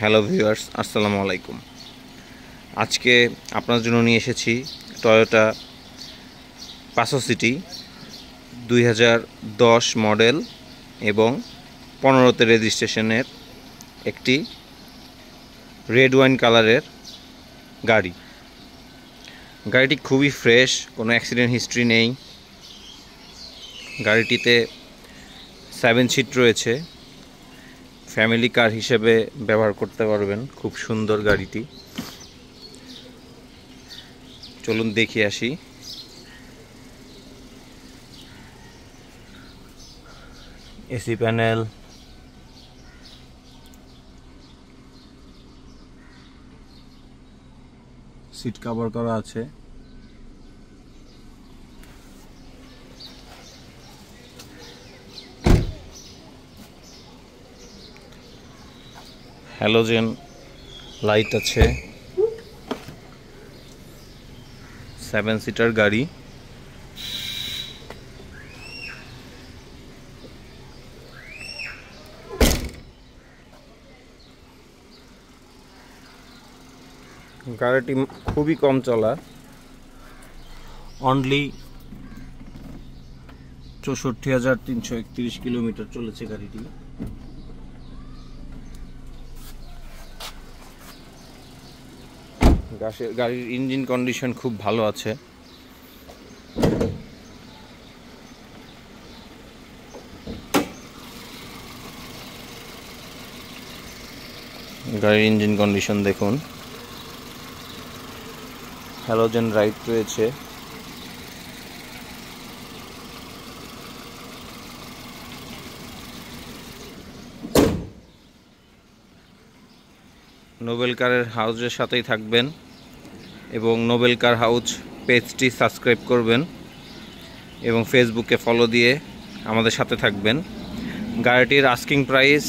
Hello viewers, আসসালামু আলাইকুম। আজকে আপনার জন্য নিয়ে এসেছি টয়োটা পাসো সিটি 2010 মডেল এবং 15তে রেজিস্ট্রেশনের একটি রেড ওয়াইন কালারের গাড়ি। গাড়িটি খুবই ফ্রেশ, কোনো অ্যাক্সিডেন্ট হিস্ট্রি নেই। গাড়িটিতে 7 সিট রয়েছে, ফ্যামিলি কার হিসেবে ব্যবহার করতে পারবেন। খুব সুন্দর গাড়িটি, চলুন দেখে আসি। এসি প্যানেল, সিট কভার করা আছে। হ্যালোজেন লাইট আছে। 7 সিটার গাড়ি। গাড়িটি খুবই কম চলা, অনলি 64,331 কিলোমিটার চলেছে গাড়িটি। গাড়ির ইঞ্জিন কন্ডিশন খুব ভালো আছে। গাড়ির ইঞ্জিন কন্ডিশন দেখুন। হ্যালোজেন লাইট রয়েছে। নোবেল কারের হাউজের সাথেই থাকবেন এবং নোবেল কার হাউজ পেজটি সাবস্ক্রাইব করবেন এবং ফেসবুকে ফলো দিয়ে আমাদের সাথে থাকবেন। গাড়িটির আস্কিং প্রাইস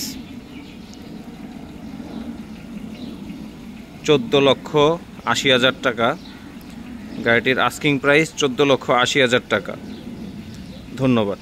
14,80,000 টাকা। গাড়িটির আস্কিং প্রাইস 14,80,000 টাকা। ধন্যবাদ।